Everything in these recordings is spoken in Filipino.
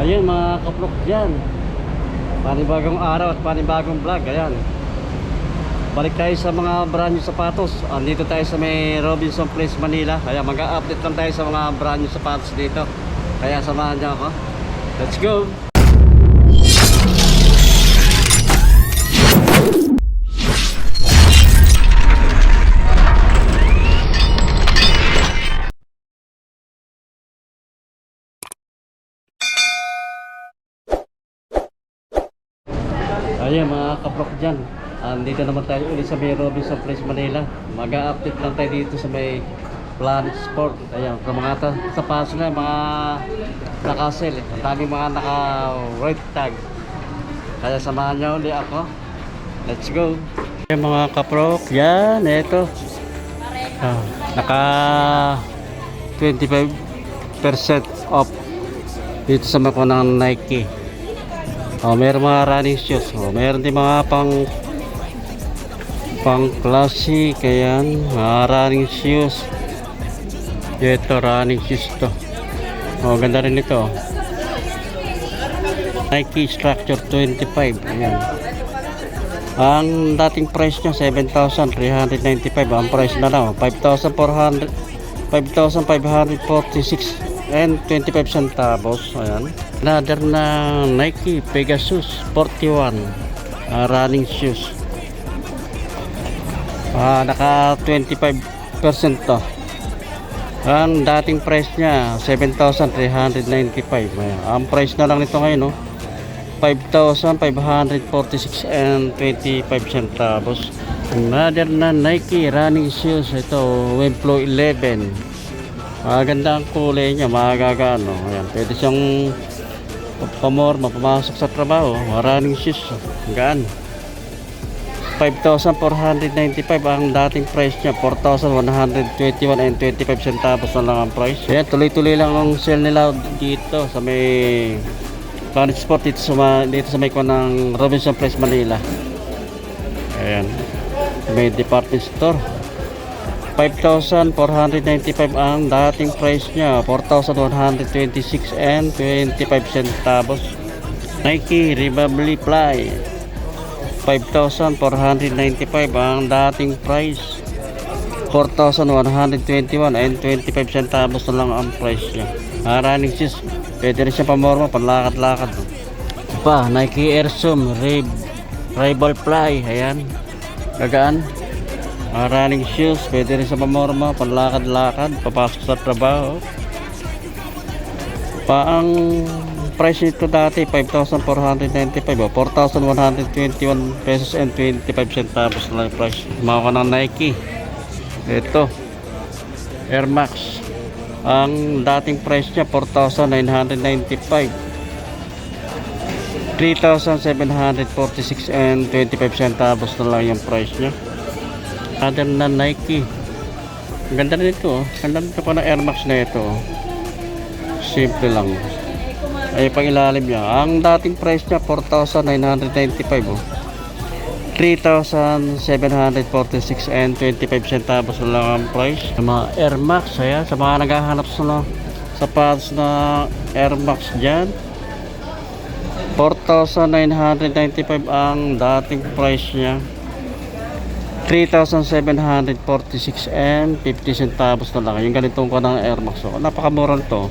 Ayun mga kaplok dyan, panibagong araw at panibagong vlog. Ayan, balik tayo sa mga brand new sapatos. Dito tayo sa may Robinson Place, Manila. Kaya mag-update lang tayo sa mga brand new sapatos dito. Kaya samahan niyo ako. Let's go! Ayan mga kaprok dyan, dito naman tayo ulit sa may Robinson Place, Manila. Mag-update lang tayo dito sa may Planet Sport. Ayan, kung mga sapatos na mga naka-sell, ang daming mga naka-red tag. Kaya samahan niyo ulit ako. Let's go! Ayan mga kaprok, yan, eto naka 25% off dito sa mga ng Nike. Meron mga running shoes. Meron din mga pang classic. Ayan, mga running shoes. Ito running shoes to. Ganda rin ito. Nike Structure 25. Ayan. Ang dating price nya 7,395. Ang price na lang 5,546 and 25 centavos. Ayan. Another na Nike Pegasus 41 running shoes. Naka 25% to. Ang dating price nya 7,395. Ayan. Ang price na lang nito ngayon 5,546 and 25 centavos. Another na Nike running shoes. Ito Webflow 11. Maganda ang kulay niya, magagano. Ayan, pwede siyang pamorma, pumasok sa trabaho. Running shoes, gaan. 5,495 ang dating price niya. 4,121 and 25 centavos na lang ang price. Ayan, tuloy-tuloy lang ang sale nila dito sa may Planet Sport, dito sa may ng Robinson Place, Manila. Ayan, may department store. 5,495 ang dating price niya. 4,126 and 25 centavos. Nike Republic Fly 5,495 ang dating price. 4,121 and 25 centavos na lang ang price niya. Running shoes, pwede rin siya pamorma, panlakad-lakad. Nike Air Zoom Rival Fly. Ayan, gagaan. Running shoes, pwede rin sa pamorma, panlakad-lakad, papasok sa trabaho. Ang price nito dati 5,495, 4,121 pesos and 25 centavos na yung price. Mga ng Nike. Ito Air Max, ang dating price nya 4,995, 3,746 and 25 centavos na lang yung price nya. Other na Nike. Ganda rin ito. Ganda rin ito pa na Air Max na ito. Simple lang. Ay pang ilalim niya. Ang dating price niya 4,995. 3,746 and 25 centavos na lang ang price. Sa mga Air Max. Ayan, sa mga naghahanap sa sapatos na Air Max dyan, 4,995 ang dating price niya. 3,746 and 50 centavos na lang yung ganitong ko ng Air Max. Napakamura nito.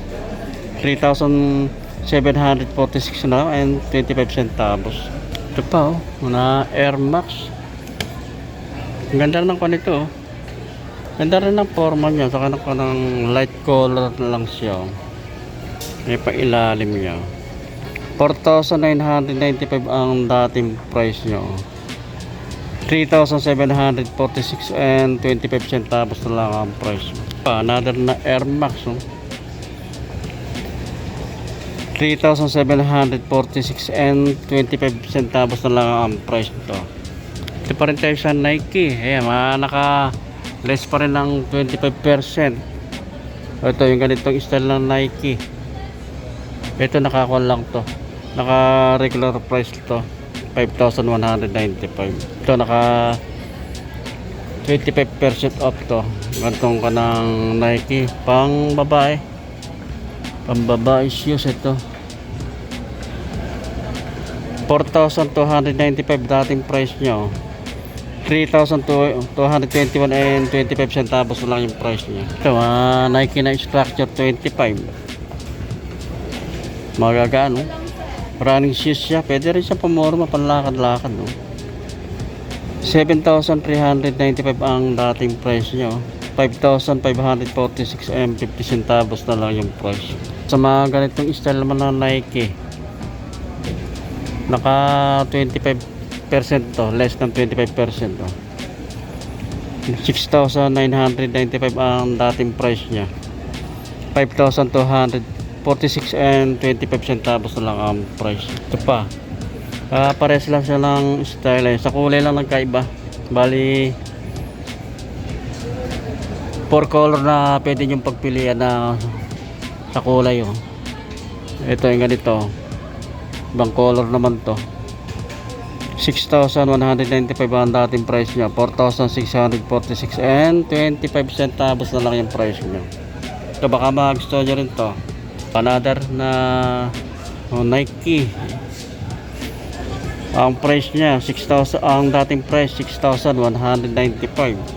3,746 na and 25 centavos. Ito pa na Air Max. Ang ganda rin ng nito. Ganda rin ng forma niya. Saka ng light color lang siya. May pa ilalim niya. 4,995 ang dating price niya. 3,746 and 25 centavos na lang ang price. Another na Air Max 3,746 and 25 centavos na lang ang price nito. Ito pa rin tayo sa Nike. Ayan, naka less pa rin ng 25%. Ito yung ganitong style ng Nike. Ito nakakuha lang to, naka regular price to 5,195. Ito naka 25% off to. Gantong ka ng Nike pang babae. Pang babae shoes ito. 4,295 dating price nyo. 3,221 and 25 centavos na lang yung price niya. Ito, Nike na Structure 25. Magagano. Running shoes siya. Pwede rin siya pamorma, panlakad-lakad. No? 7,395 ang dating price niya. 5,546 and 50 centavos na lang yung price. Sa mga ganitong style naman na Nike, naka 25% to, less than 25% to. 6,995 ang dating price niya. 5,246 and 25 centavos na lang ang price. Ito pa, pares lang siya ng style sa kulay lang nagkaiba. Bali 4 color na pwede yung pagpilian na sa kulay. Ito yung ganito, ibang color naman to. 6,195 ang dating price niya. 4,646 and 25 centavos na lang yung price niya. Ito baka magustuhan nyo rin to. Another na Nike. Ang price niya 6,000, ang dating price 6,195.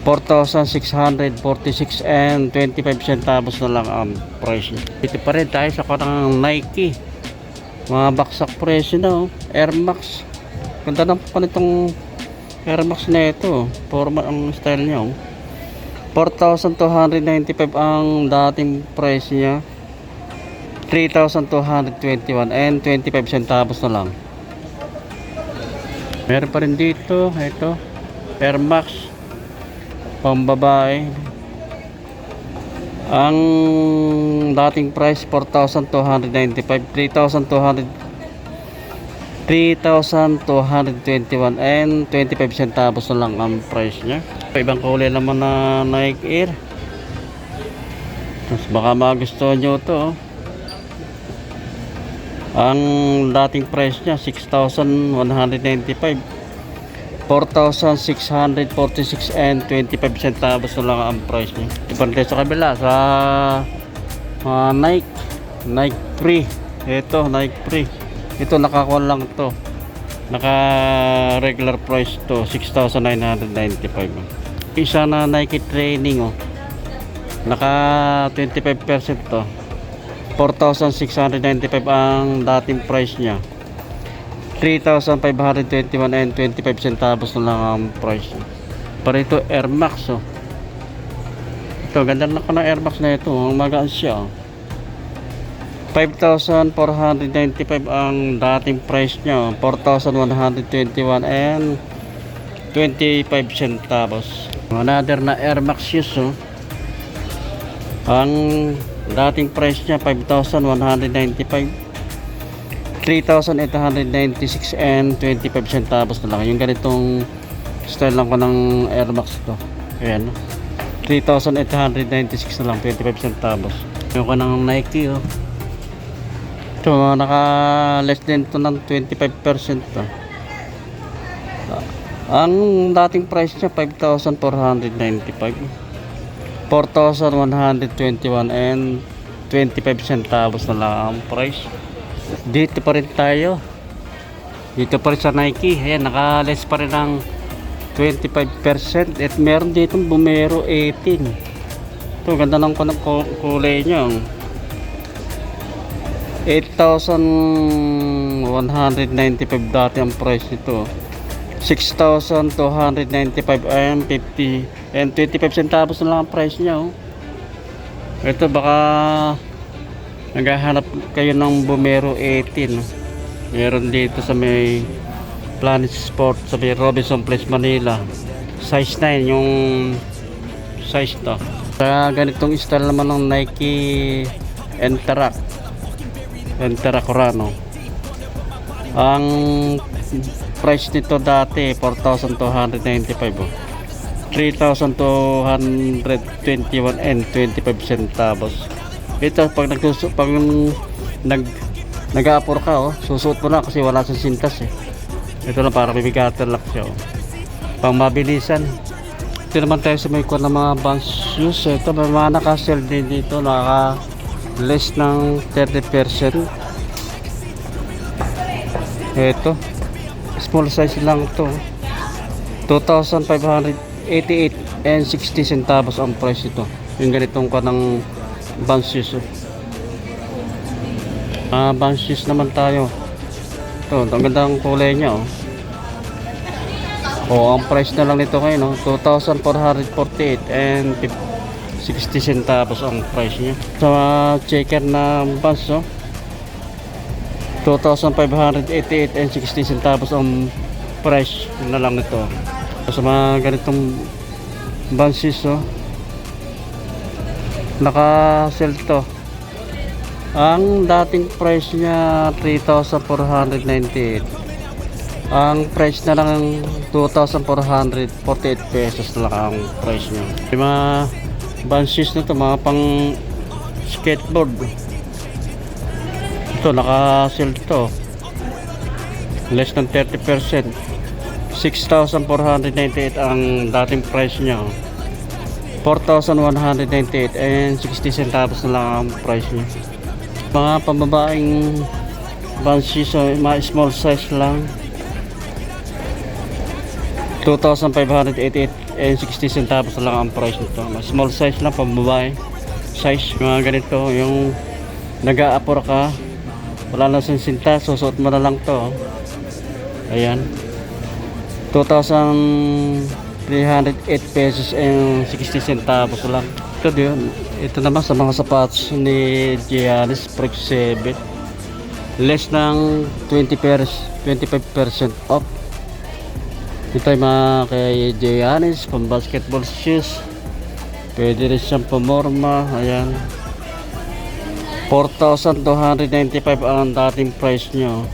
4,646 and 25 centavos na lang ang price niya. Dito pa rin tayo sa kanang Nike. Mga baksak presyo na Air Max. Ganda na pa nitong Air Max na ito. Formal ang style niya 4,295 ang dating price niya. 3,221 and 25 centavos na lang. Meron pa rin dito. Ito Air Max pambabae. Ang dating price 4,295, 3,221 and 25 centavos na lang ang price niya. Ibang kulay naman na Nike Air. Mas baka magustuhan nyo ito. Ang dating price niya 6,195, 4,646 and 25 centavos na lang ang price niya. Ipante sa kabila sa Nike Free. Ito Nike Free. Ito nakakuha lang to. Naka regular price to 6,995. Isa na Nike Training naka 25% to. 4,695 ang dating price niya. 3,521 and 25 centavos na lang ang price. Para ito Air Max Ito ganda na ka ng Air Max na ito. Magaan siya 5,495 ang dating price niya. 4,121 and 25 centavos. Another na Air Max shoes ang dating price niya 5,195, 3,896 and 25 centavos na lang. Yung ganitong style lang ko ng Air Max to. Ayan 3,896 na lang, 25 centavos. Yung ko ng Nike ito naka less than to ng 25% to. Ang dating price niya 5,495, 4,121 and 25 centavos na lang ang price. Dito pa rin tayo. Dito pa rin sa Nike. Ayan, naka-less pa rin ng 25%. At meron dito Bumero 18. Ito, ganda ng kulay niya. 8,195 dati ang price nito. 6,295 and 50 and 25 centavos na lang ang price niya. Ito baka naghahanap kayo ng Bumero 18. Meron dito sa may Planet Sport sa may Robinson Place, Manila. Size 9 yung size to. Sa ganitong style naman ng Nike Interact Rano. Ang price nito dati 4,295 3,221 and 25 centavos. Ito pag nag-aapor ka susuot mo na kasi wala sa sintas Ito lang para bibigatan lang siya pang mabilisan. Ito naman tayo sa may kuha ng mga Vans shoes. Ito may mga naka-sell din dito, naka less ng 30%. Ito, small size lang to. 2,588 and 60 centavos ang price ito. Yung ganitong kanang bunches. Bunches naman tayo. Ito, ang gandang kulay niya. Ang price na lang nito ngayon, 2,448 and 60 centavos ang price niya. Sa checker na buns, 2,588 and 60 centavos ang price na lang nito. Sa mga ganitong bunches, naka-sell to. Ang dating price niya 3,498. Ang price na lang 2,448 pesos na lang ang price niya. Yung mga bunches na to, mga pang skateboard. Ito, naka-sell to. Less than 30%. 6,498 ang dating price niya. 4,198 and 60 centavos na lang ang price niya. Mga pambabaeng bunches, mga small size lang. 2,588 and 60 centavos na lang ang price nito. Small size lang, pambabae size. Mga ganito, yung nag-aapor ka, wala na sinta, susuot mo na lang to. Ayan, 2,308 pesos and 60 centavos lang. Ito din, ito naman sa mga sapatos ni Giannis Freak 7, less ng 25% off. Ito ay mga kay Giannis, pang basketball shoes. Pwede rin siyang pamorma. Ayan, 4,295 ang dating price nyo.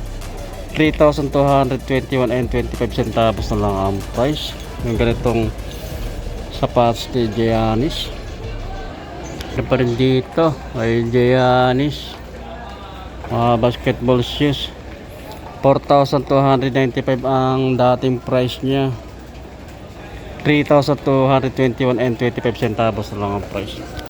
3,221 and 25 centavos na lang ang price yung ganitong sapatos ni Giannis. Ito pa rin dito ay Giannis, basketball shoes. 4,295 ang dating price niya. 3,221 and 25 centavos na lang ang price.